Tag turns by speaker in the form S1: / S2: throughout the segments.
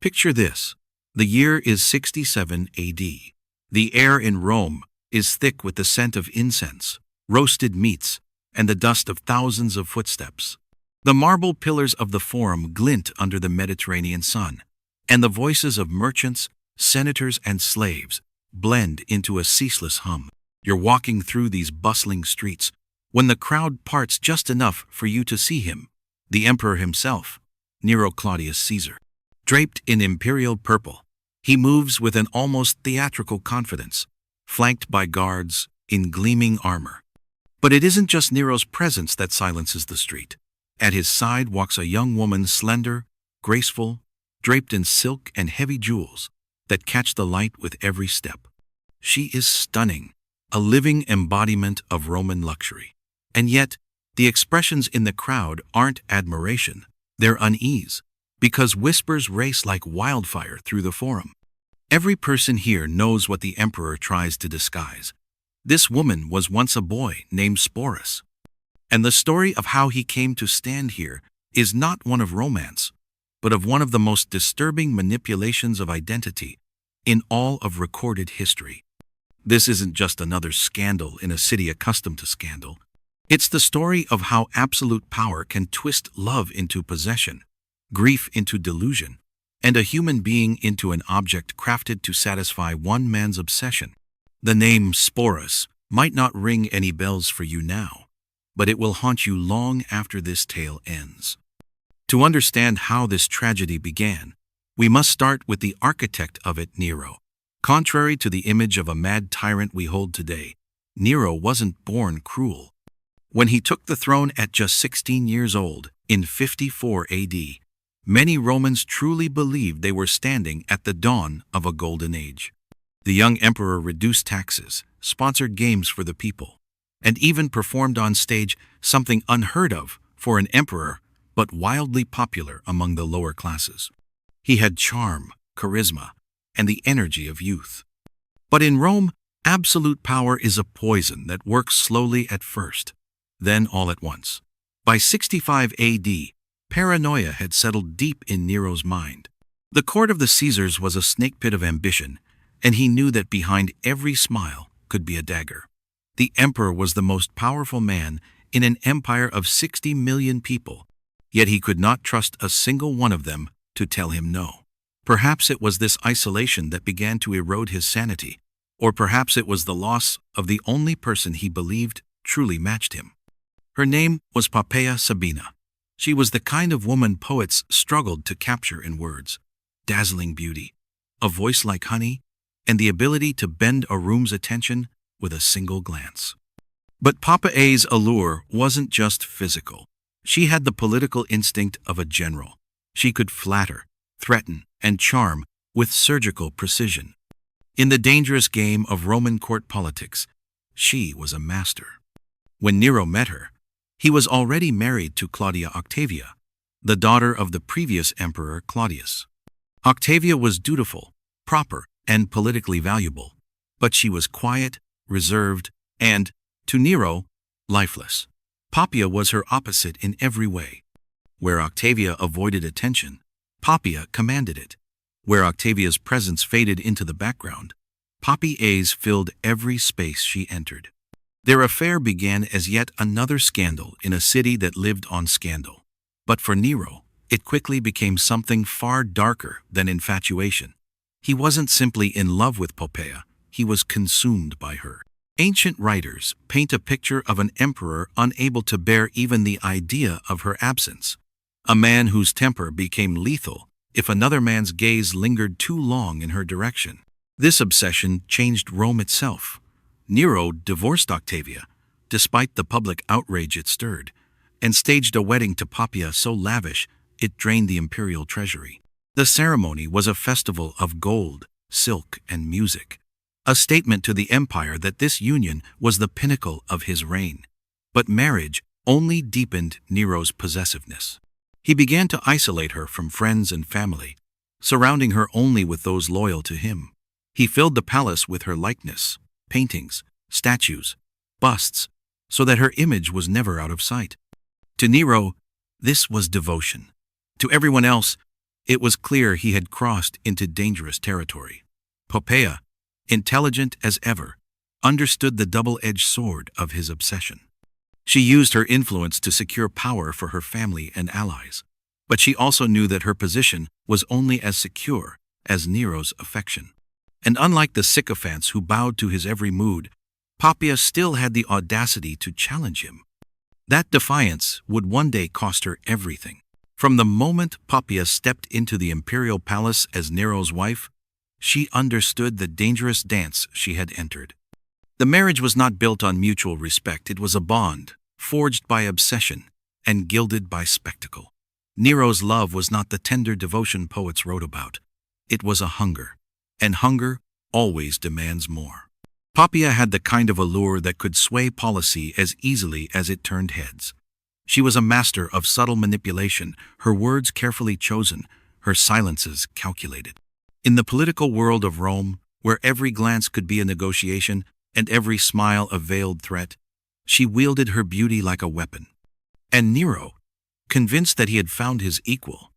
S1: Picture this. The year is 67 AD. The air in Rome is thick with the scent of incense, roasted meats, and the dust of thousands of footsteps. The marble pillars of the Forum glint under the Mediterranean sun, and the voices of merchants, senators, and slaves blend into a ceaseless hum. You're walking through these bustling streets when the crowd parts just enough for you to see him, the emperor himself, Nero Claudius Caesar. Draped in imperial purple, he moves with an almost theatrical confidence, flanked by guards in gleaming armor. But it isn't just Nero's presence that silences the street. At his side walks a young woman, slender, graceful, draped in silk and heavy jewels that catch the light with every step. She is stunning, a living embodiment of Roman luxury. And yet, the expressions in the crowd aren't admiration, they're unease, because whispers race like wildfire through the Forum. Every person here knows what the emperor tries to disguise. This woman was once a boy named Sporus. And the story of how he came to stand here is not one of romance, but of one of the most disturbing manipulations of identity in all of recorded history. This isn't just another scandal in a city accustomed to scandal. It's the story of how absolute power can twist love into possession, grief into delusion, and a human being into an object crafted to satisfy one man's obsession. The name Sporus might not ring any bells for you now, but it will haunt you long after this tale ends. To understand how this tragedy began, we must start with the architect of it, Nero. Contrary to the image of a mad tyrant we hold today, Nero wasn't born cruel. When he took the throne at just 16 years old, in 54 AD, many Romans truly believed they were standing at the dawn of a golden age. The young emperor reduced taxes, sponsored games for the people, and even performed on stage something unheard of for an emperor, but wildly popular among the lower classes. He had charm, charisma, and the energy of youth. But in Rome, absolute power is a poison that works slowly at first, then all at once. By 65 AD, paranoia had settled deep in Nero's mind. The court of the Caesars was a snake pit of ambition, and he knew that behind every smile could be a dagger. The emperor was the most powerful man in an empire of 60 million people, yet he could not trust a single one of them to tell him no. Perhaps it was this isolation that began to erode his sanity, or perhaps it was the loss of the only person he believed truly matched him. Her name was Poppæa Sabina. She was the kind of woman poets struggled to capture in words: dazzling beauty, a voice like honey, and the ability to bend a room's attention with a single glance. But Poppæa's allure wasn't just physical. She had the political instinct of a general. She could flatter, threaten, and charm with surgical precision. In the dangerous game of Roman court politics, she was a master. When Nero met her, he was already married to Claudia Octavia, the daughter of the previous emperor Claudius. Octavia was dutiful, proper, and politically valuable, but she was quiet, reserved, and, to Nero, lifeless. Poppæa was her opposite in every way. Where Octavia avoided attention, Poppæa commanded it. Where Octavia's presence faded into the background, Poppæa's filled every space she entered. Their affair began as yet another scandal in a city that lived on scandal. But for Nero, it quickly became something far darker than infatuation. He wasn't simply in love with Poppæa, he was consumed by her. Ancient writers paint a picture of an emperor unable to bear even the idea of her absence, a man whose temper became lethal if another man's gaze lingered too long in her direction. This obsession changed Rome itself. Nero divorced Octavia, despite the public outrage it stirred, and staged a wedding to Poppæa so lavish it drained the imperial treasury. The ceremony was a festival of gold, silk, and music, a statement to the empire that this union was the pinnacle of his reign. But marriage only deepened Nero's possessiveness. He began to isolate her from friends and family, surrounding her only with those loyal to him. He filled the palace with her likeness, paintings, statues, busts, so that her image was never out of sight. To Nero, this was devotion. To everyone else, It was clear he had crossed into dangerous territory. Poppæa, intelligent as ever, understood the double-edged sword of his obsession. She used her influence to secure power for her family and allies, but she also knew that her position was only as secure as Nero's affection. And unlike the sycophants who bowed to his every mood, Poppæa still had the audacity to challenge him. That defiance would one day cost her everything. From the moment Poppæa stepped into the imperial palace as Nero's wife, she understood the dangerous dance she had entered. The marriage was not built on mutual respect. It was a bond, forged by obsession and gilded by spectacle. Nero's love was not the tender devotion poets wrote about. It was a hunger, and hunger always demands more. Poppæa had the kind of allure that could sway policy as easily as it turned heads. She was a master of subtle manipulation, her words carefully chosen, her silences calculated. In the political world of Rome, where every glance could be a negotiation and every smile a veiled threat, she wielded her beauty like a weapon. And Nero, convinced that he had found his equal,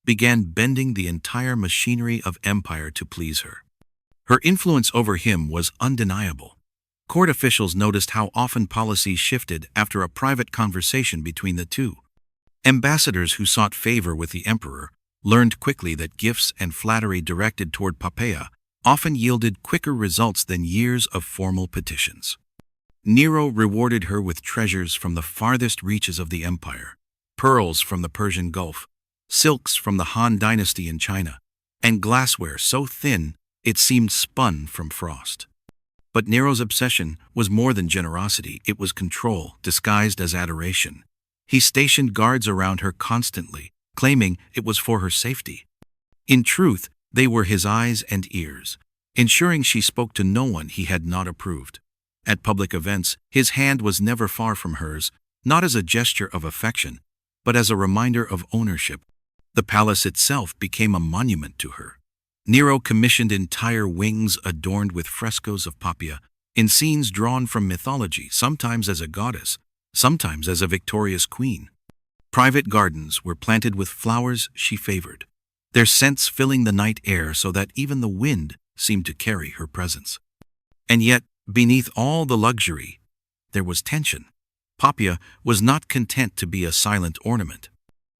S1: began bending the entire machinery of empire to please her. Her influence over him was undeniable. Court officials noticed how often policy shifted after a private conversation between the two. Ambassadors who sought favor with the emperor learned quickly that gifts and flattery directed toward Poppæa often yielded quicker results than years of formal petitions. Nero rewarded her with treasures from the farthest reaches of the empire, pearls from the Persian Gulf, silks from the Han dynasty in China, and glassware so thin it seemed spun from frost. But Nero's obsession was more than generosity. It was control, disguised as adoration. He stationed guards around her constantly, claiming it was for her safety. In truth, they were his eyes and ears, ensuring she spoke to no one he had not approved. At public events, his hand was never far from hers, not as a gesture of affection, but as a reminder of ownership. The palace itself became a monument to her. Nero commissioned entire wings adorned with frescoes of Poppæa, in scenes drawn from mythology, sometimes as a goddess, sometimes as a victorious queen. Private gardens were planted with flowers she favored, their scents filling the night air so that even the wind seemed to carry her presence. And yet, beneath all the luxury, there was tension. Poppæa was not content to be a silent ornament.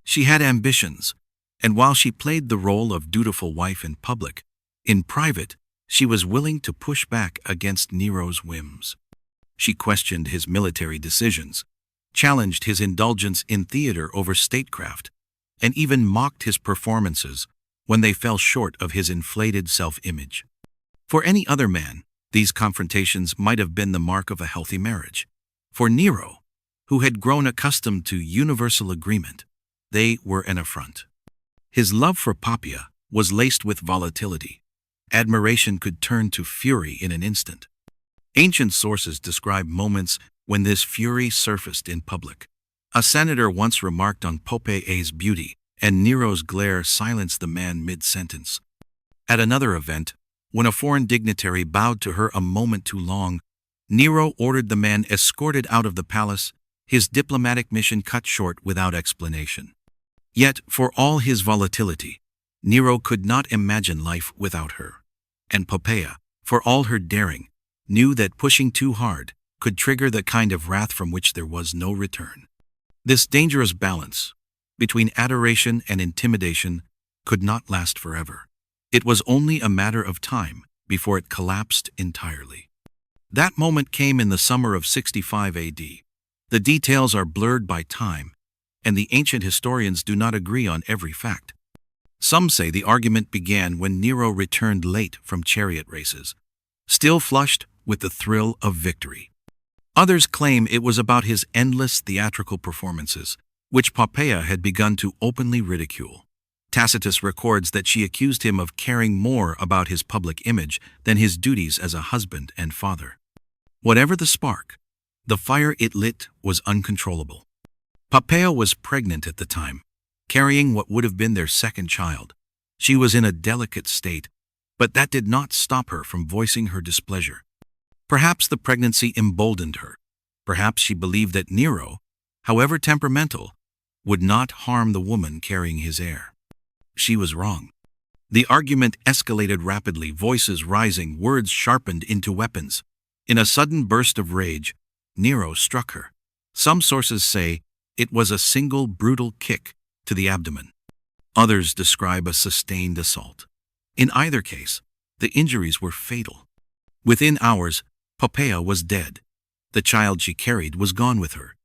S1: She had ambitions, and while she played the role of dutiful wife in public, in private, she was willing to push back against Nero's whims. She questioned his military decisions, challenged his indulgence in theater over statecraft, and even mocked his performances when they fell short of his inflated self-image. For any other man, these confrontations might have been the mark of a healthy marriage. For Nero, who had grown accustomed to universal agreement, they were an affront. His love for Poppæa was laced with volatility. Admiration could turn to fury in an instant. Ancient sources describe moments when this fury surfaced in public. A senator once remarked on Poppæa's beauty, and Nero's glare silenced the man mid-sentence. At another event, when a foreign dignitary bowed to her a moment too long, Nero ordered the man escorted out of the palace, his diplomatic mission cut short without explanation. Yet, for all his volatility, Nero could not imagine life without her. And Poppæa, for all her daring, knew that pushing too hard could trigger the kind of wrath from which there was no return. This dangerous balance between adoration and intimidation could not last forever. It was only a matter of time before it collapsed entirely. That moment came in the summer of 65 AD. The details are blurred by time, and the ancient historians do not agree on every fact. Some say the argument began when Nero returned late from chariot races, still flushed with the thrill of victory. Others claim it was about his endless theatrical performances, which Poppæa had begun to openly ridicule. Tacitus records that she accused him of caring more about his public image than his duties as a husband and father. Whatever the spark, the fire it lit was uncontrollable. Poppæa was pregnant at the time, carrying what would have been their second child. She was in a delicate state, but that did not stop her from voicing her displeasure. Perhaps the pregnancy emboldened her. Perhaps she believed that Nero, however temperamental, would not harm the woman carrying his heir. She was wrong. The argument escalated rapidly, voices rising, words sharpened into weapons. In a sudden burst of rage, Nero struck her. Some sources say it was a single brutal kick to the abdomen. Others describe a sustained assault. In either case, the injuries were fatal. Within hours, Poppæa was dead. The child she carried was gone with her.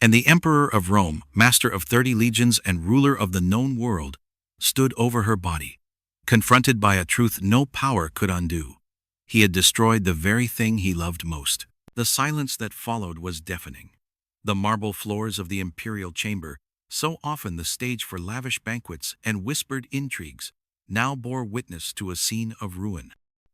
S1: And the Emperor of Rome, master of 30 legions and ruler of the known world, stood over her body, confronted by a truth no power could undo. He had destroyed the very thing he loved most. The silence that followed was deafening. The marble floors of the imperial chamber, so often the stage for lavish banquets and whispered intrigues, now bore witness to a scene of ruin.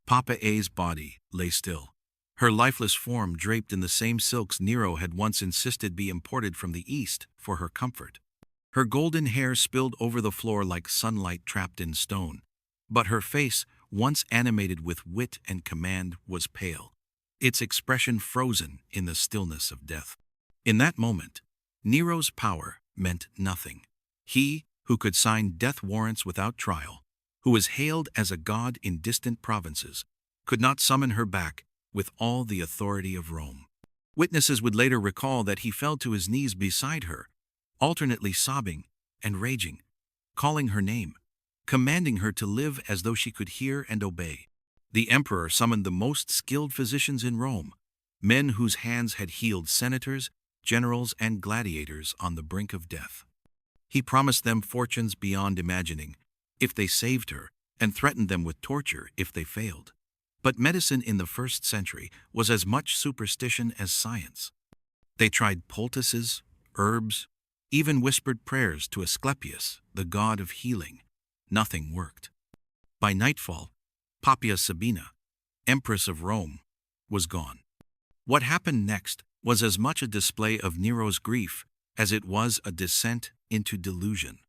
S1: Poppæa's body lay still, her lifeless form draped in the same silks Nero had once insisted be imported from the East for her comfort. Her golden hair spilled over the floor like sunlight trapped in stone, but her face, once animated with wit and command, was pale, its expression frozen in the stillness of death. In that moment, Nero's power meant nothing. He, who could sign death warrants without trial, who was hailed as a god in distant provinces, could not summon her back with all the authority of Rome. Witnesses would later recall that he fell to his knees beside her, alternately sobbing and raging, calling her name, commanding her to live as though she could hear and obey. The emperor summoned the most skilled physicians in Rome, men whose hands had healed senators, generals, and gladiators on the brink of death. He promised them fortunes beyond imagining if they saved her, and threatened them with torture if they failed. But medicine in the 1st century was as much superstition as science. They tried poultices, herbs, even whispered prayers to Asclepius, the god of healing. Nothing worked. By nightfall, Poppæa Sabina, Empress of Rome, was gone. What happened next was as much a display of Nero's grief as it was a descent into delusion.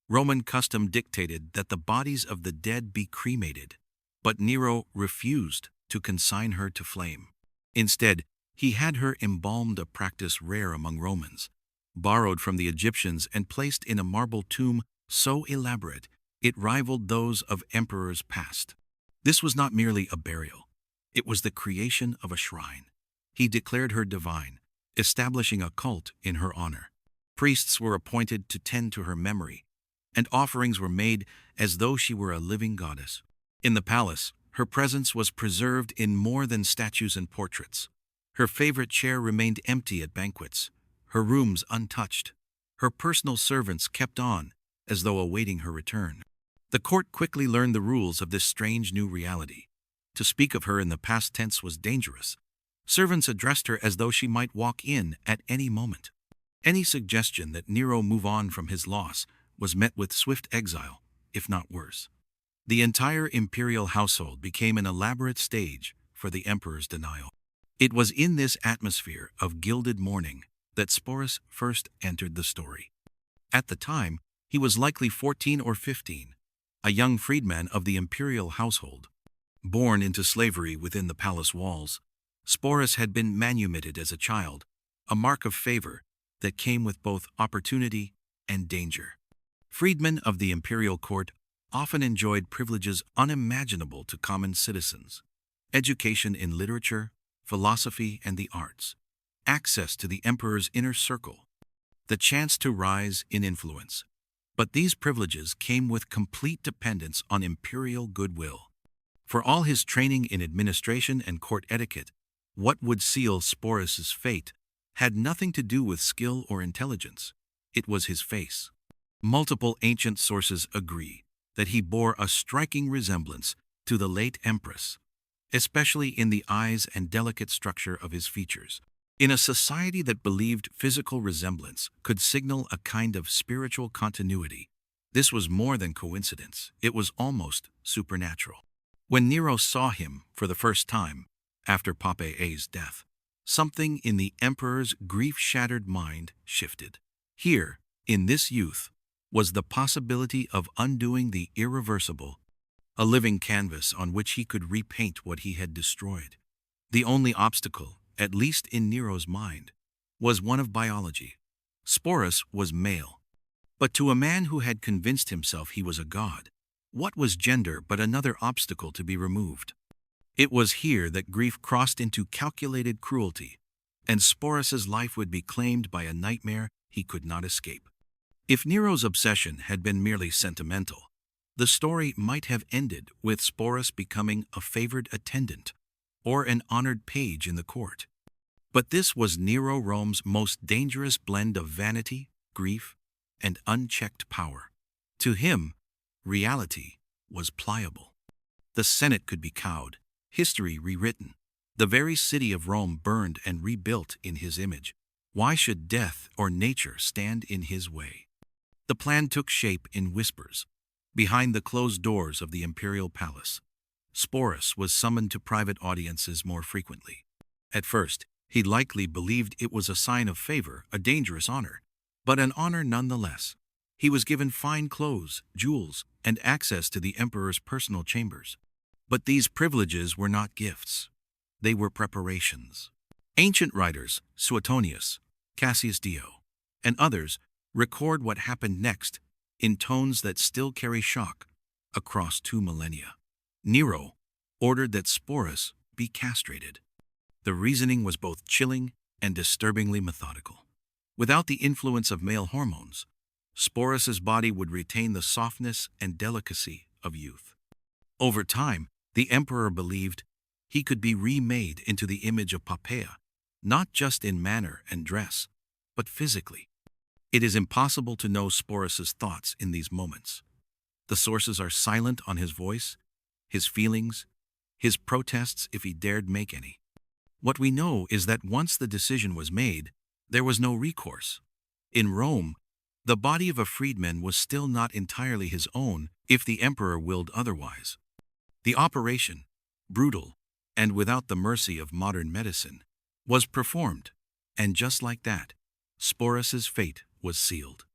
S1: Roman custom dictated that the bodies of the dead be cremated, but Nero refused to consign her to flame. Instead, he had her embalmed, a practice rare among Romans, borrowed from the Egyptians and placed in a marble tomb so elaborate it rivaled those of emperors past. This was not merely a burial. It was the creation of a shrine. He declared her divine, establishing a cult in her honor. Priests were appointed to tend to her memory, and offerings were made as though she were a living goddess. In the palace, her presence was preserved in more than statues and portraits. Her favorite chair remained empty at banquets, her rooms untouched, her personal servants kept on as though awaiting her return. The court quickly learned the rules of this strange new reality. To speak of her in the past tense was dangerous. Servants addressed her as though she might walk in at any moment. Any suggestion that Nero move on from his loss was met with swift exile, if not worse. The entire imperial household became an elaborate stage for the emperor's denial. It was in this atmosphere of gilded mourning that Sporus first entered the story. At the time, he was likely 14 or 15, a young freedman of the imperial household. Born into slavery within the palace walls, Sporus had been manumitted as a child, a mark of favor that came with both opportunity and danger. Freedmen of the imperial court often enjoyed privileges unimaginable to common citizens: education in literature, philosophy, and the arts, access to the emperor's inner circle, the chance to rise in influence. But these privileges came with complete dependence on imperial goodwill. For all his training in administration and court etiquette, what would seal Sporus's fate had nothing to do with skill or intelligence. It was his face. Multiple ancient sources agree that he bore a striking resemblance to the late empress, especially in the eyes and delicate structure of his features. In a society that believed physical resemblance could signal a kind of spiritual continuity, this was more than coincidence. It was almost supernatural. When Nero saw him for the first time after Poppæa's death, something in the emperor's grief-shattered mind shifted. Here, in this youth, was the possibility of undoing the irreversible, a living canvas on which he could repaint what he had destroyed. The only obstacle, at least in Nero's mind, was one of biology. Sporus was male. But to a man who had convinced himself he was a god, what was gender but another obstacle to be removed? It was here that grief crossed into calculated cruelty, and Sporus's life would be claimed by a nightmare he could not escape. If Nero's obsession had been merely sentimental, the story might have ended with Sporus becoming a favored attendant or an honored page in the court. But this was Nero Rome's most dangerous blend of vanity, grief, and unchecked power. To him, reality was pliable. The Senate could be cowed, history rewritten. The very city of Rome burned and rebuilt in his image. Why should death or nature stand in his way? The plan took shape in whispers. Behind the closed doors of the imperial palace, Sporus was summoned to private audiences more frequently. At first, he likely believed it was a sign of favor, a dangerous honor, but an honor nonetheless. He was given fine clothes, jewels, and access to the emperor's personal chambers. But these privileges were not gifts. They were preparations. Ancient writers, Suetonius, Cassius Dio, and others, record what happened next in tones that still carry shock across 2 millennia. Nero ordered that Sporus be castrated. The reasoning was both chilling and disturbingly methodical. Without the influence of male hormones, Sporus's body would retain the softness and delicacy of youth. Over time, the emperor believed he could be remade into the image of Poppæa, not just in manner and dress, but physically. It is impossible to know Sporus's thoughts in these moments. The sources are silent on his voice, his feelings, his protests if he dared make any. What we know is that once the decision was made, there was no recourse. In Rome, the body of a freedman was still not entirely his own if the emperor willed otherwise. The operation, brutal and without the mercy of modern medicine, was performed, and just like that, Sporus's fate was sealed.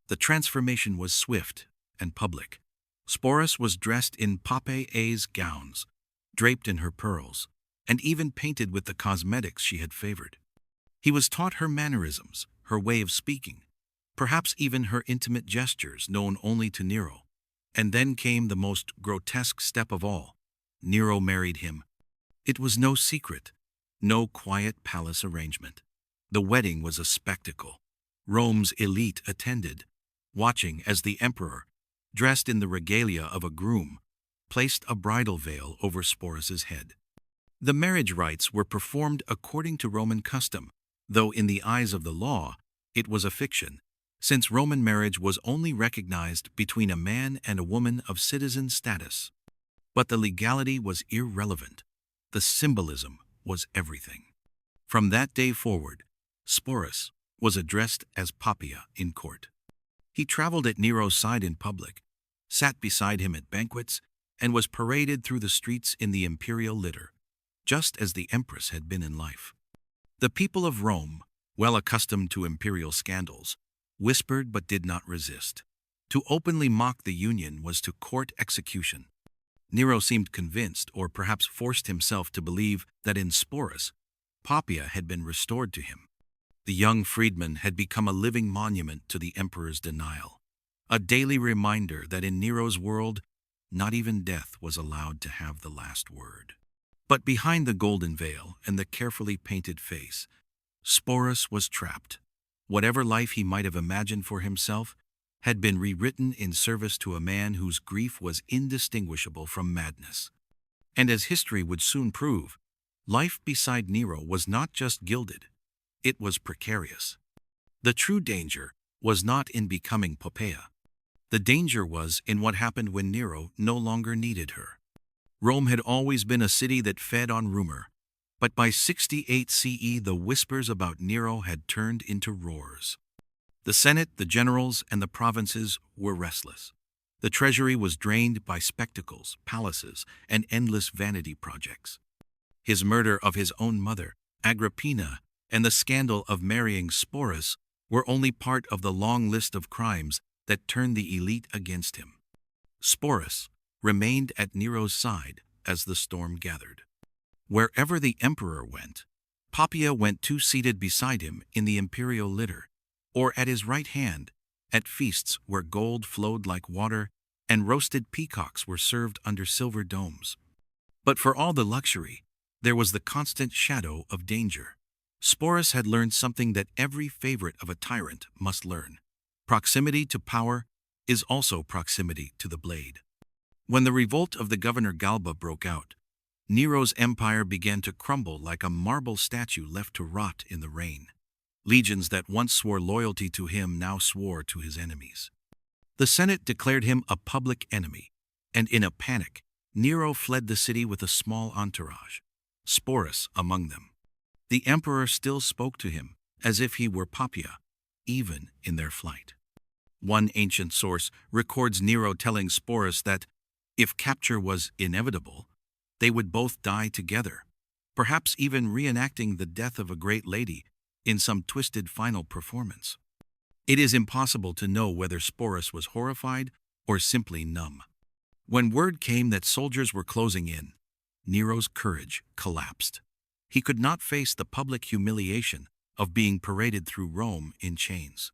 S1: The transformation was swift and public. Sporus was dressed in Poppæa's gowns, draped in her pearls, and even painted with the cosmetics she had favored. He was taught her mannerisms, her way of speaking, perhaps even her intimate gestures known only to Nero. And then came the most grotesque step of all. Nero married him. It was no secret, no quiet palace arrangement. The wedding was a spectacle. Rome's elite attended, watching as the emperor, dressed in the regalia of a groom, placed a bridal veil over Sporus's head. The marriage rites were performed according to Roman custom, though in the eyes of the law, it was a fiction, since Roman marriage was only recognized between a man and a woman of citizen status. But the legality was irrelevant. The symbolism was everything. From that day forward, Sporus was addressed as Poppæa in court. He traveled at Nero's side in public, sat beside him at banquets, and was paraded through the streets in the imperial litter, just as the empress had been in life. The people of Rome, well accustomed to imperial scandals, whispered but did not resist. To openly mock the union was to court execution. Nero seemed convinced, or perhaps forced himself to believe, that in Sporus, Poppæa had been restored to him. The young freedman had become a living monument to the emperor's denial, a daily reminder that in Nero's world, not even death was allowed to have the last word. But behind the golden veil and the carefully painted face, Sporus was trapped. Whatever life he might have imagined for himself had been rewritten in service to a man whose grief was indistinguishable from madness. And as history would soon prove, life beside Nero was not just gilded, it was precarious. The true danger was not in becoming Poppæa. The danger was in what happened when Nero no longer needed her. Rome had always been a city that fed on rumor, but by 68 CE the whispers about Nero had turned into roars. The Senate, the generals, and the provinces were restless. The treasury was drained by spectacles, palaces, and endless vanity projects. His murder of his own mother, Agrippina, and the scandal of marrying Sporus were only part of the long list of crimes that turned the elite against him. Sporus remained at Nero's side as the storm gathered. Wherever the emperor went, Poppæa went too, seated beside him in the imperial litter, or at his right hand, at feasts where gold flowed like water and roasted peacocks were served under silver domes. But for all the luxury, there was the constant shadow of danger. Sporus had learned something that every favorite of a tyrant must learn. Proximity to power is also proximity to the blade. When the revolt of the governor Galba broke out, Nero's empire began to crumble like a marble statue left to rot in the rain. Legions that once swore loyalty to him now swore to his enemies. The Senate declared him a public enemy, and in a panic, Nero fled the city with a small entourage, Sporus among them. The emperor still spoke to him as if he were Poppæa, even in their flight. One ancient source records Nero telling Sporus that, if capture was inevitable, they would both die together, perhaps even reenacting the death of a great lady in some twisted final performance. It is impossible to know whether Sporus was horrified or simply numb. When word came that soldiers were closing in, Nero's courage collapsed. He could not face the public humiliation of being paraded through Rome in chains.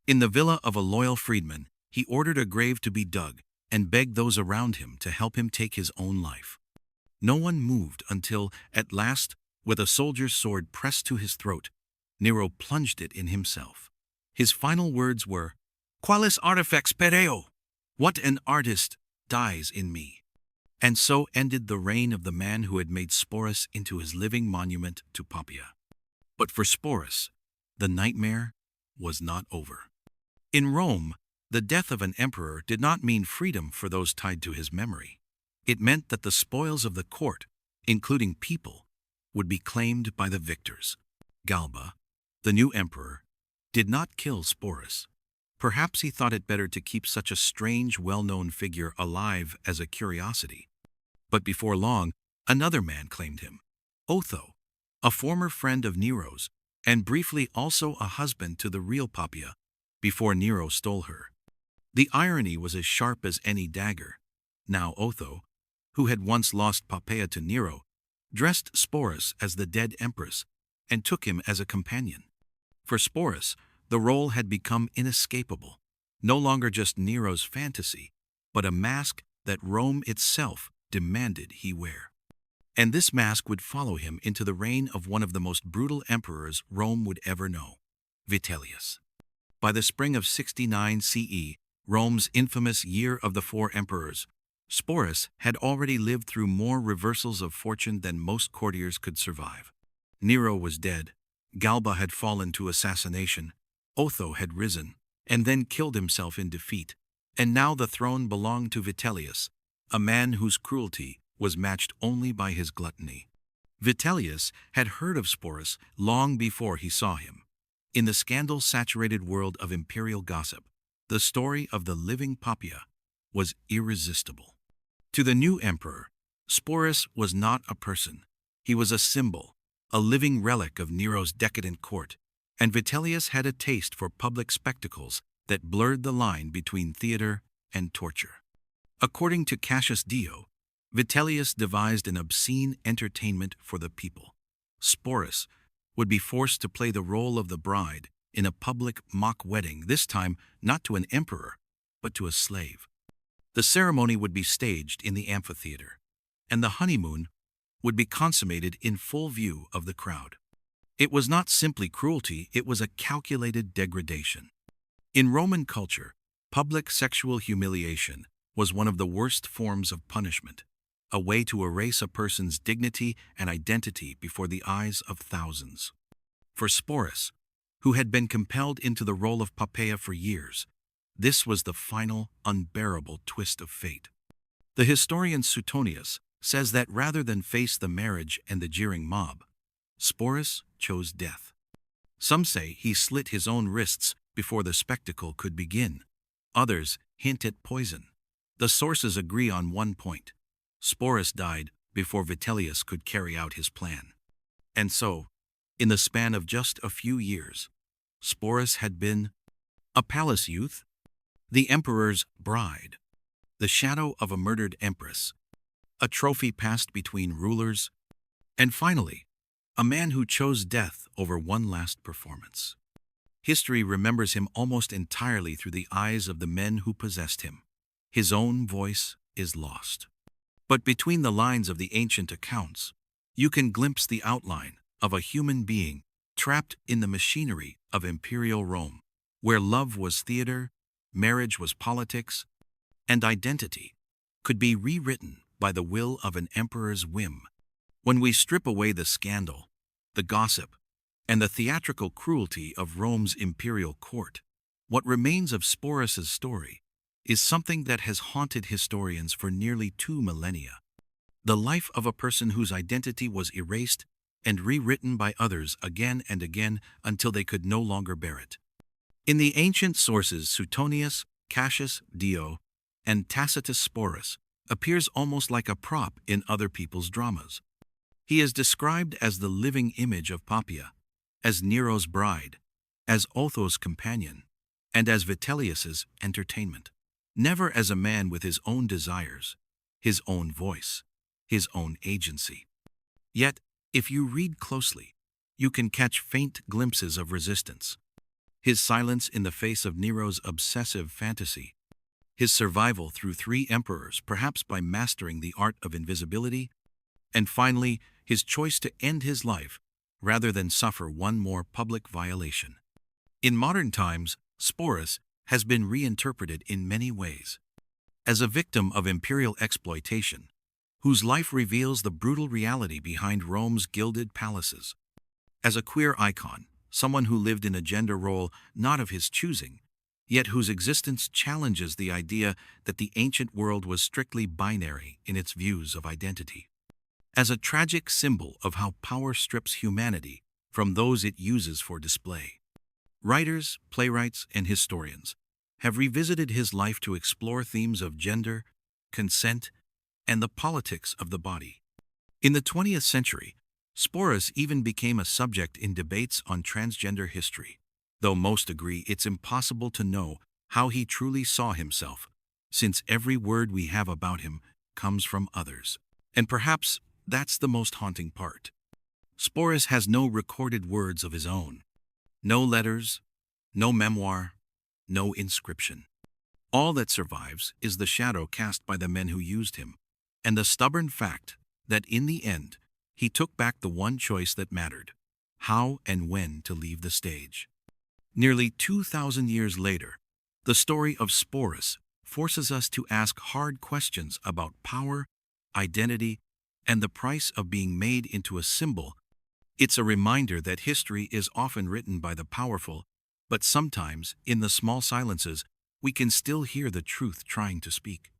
S1: In the villa of a loyal freedman, he ordered a grave to be dug and begged those around him to help him take his own life. No one moved until, at last, with a soldier's sword pressed to his throat, Nero plunged it in himself. His final words were, "Qualis artifex pereo? What an artist dies in me." And so ended the reign of the man who had made Sporus into his living monument to Poppæa. But for Sporus, the nightmare was not over. In Rome, the death of an emperor did not mean freedom for those tied to his memory. It meant that the spoils of the court, including people, would be claimed by the victors. Galba, the new emperor, did not kill Sporus. Perhaps he thought it better to keep such a strange, well-known figure alive as a curiosity. But before long, another man claimed him, Otho, a former friend of Nero's, and briefly also a husband to the real Poppæa, before Nero stole her. The irony was as sharp as any dagger. Now Otho, who had once lost Poppæa to Nero, dressed Sporus as the dead empress and took him as a companion. For Sporus, the role had become inescapable, no longer just Nero's fantasy, but a mask that Rome itself demanded he wear. And this mask would follow him into the reign of one of the most brutal emperors Rome would ever know, Vitellius. By the spring of 69 CE, Rome's infamous Year of the Four Emperors, Sporus had already lived through more reversals of fortune than most courtiers could survive. Nero was dead, Galba had fallen to assassination, Otho had risen, and then killed himself in defeat, and now the throne belonged to Vitellius, a man whose cruelty was matched only by his gluttony. Vitellius had heard of Sporus long before he saw him. In the scandal-saturated world of imperial gossip, the story of the living Poppæa was irresistible. To the new emperor, Sporus was not a person. He was a symbol, a living relic of Nero's decadent court, and Vitellius had a taste for public spectacles that blurred the line between theater and torture. According to Cassius Dio, Vitellius devised an obscene entertainment for the people. Sporus would be forced to play the role of the bride in a public mock wedding, this time not to an emperor, but to a slave. The ceremony would be staged in the amphitheater, and the honeymoon would be consummated in full view of the crowd. It was not simply cruelty, it was a calculated degradation. In Roman culture, public sexual humiliation was one of the worst forms of punishment, a way to erase a person's dignity and identity before the eyes of thousands. For Sporus, who had been compelled into the role of Poppæa for years, this was the final, unbearable twist of fate. The historian Suetonius says that rather than face the marriage and the jeering mob, Sporus chose death. Some say he slit his own wrists before the spectacle could begin. Others hint at poison. The sources agree on one point. Sporus died before Vitellius could carry out his plan. And so, in the span of just a few years, Sporus had been a palace youth, the emperor's bride, the shadow of a murdered empress, a trophy passed between rulers, and finally, a man who chose death over one last performance. History remembers him almost entirely through the eyes of the men who possessed him. His own voice is lost. But between the lines of the ancient accounts, you can glimpse the outline of a human being trapped in the machinery of imperial Rome, where love was theater, marriage was politics, and identity could be rewritten by the will of an emperor's whim. When we strip away the scandal, the gossip, and the theatrical cruelty of Rome's imperial court, what remains of Sporus's story is something that has haunted historians for nearly 2 millennia. The life of a person whose identity was erased and rewritten by others again and again until they could no longer bear it. In the ancient sources, Suetonius, Cassius Dio, and Tacitus Sporus appears almost like a prop in other people's dramas. He is described as the living image of Poppæa, as Nero's bride, as Otho's companion, and as Vitellius's entertainment. Never as a man with his own desires, his own voice, his own agency. Yet, if you read closely, you can catch faint glimpses of resistance. His silence in the face of Nero's obsessive fantasy, his survival through 3 emperors, perhaps by mastering the art of invisibility, and finally, his choice to end his life rather than suffer one more public violation. In modern times, Sporus has been reinterpreted in many ways. As a victim of imperial exploitation, whose life reveals the brutal reality behind Rome's gilded palaces. As a queer icon, someone who lived in a gender role not of his choosing, yet whose existence challenges the idea that the ancient world was strictly binary in its views of identity. As a tragic symbol of how power strips humanity from those it uses for display. Writers, playwrights, and historians have revisited his life to explore themes of gender, consent, and the politics of the body. In the 20th century, Sporus even became a subject in debates on transgender history, though most agree it's impossible to know how he truly saw himself, since every word we have about him comes from others. And perhaps that's the most haunting part. Sporus has no recorded words of his own. No letters, no memoir, no inscription. All that survives is the shadow cast by the men who used him, and the stubborn fact that in the end, he took back the one choice that mattered: how and when to leave the stage. Nearly 2,000 years later, the story of Sporus forces us to ask hard questions about power, identity, and the price of being made into a symbol. It's a reminder that history is often written by the powerful, but sometimes, in the small silences, we can still hear the truth trying to speak.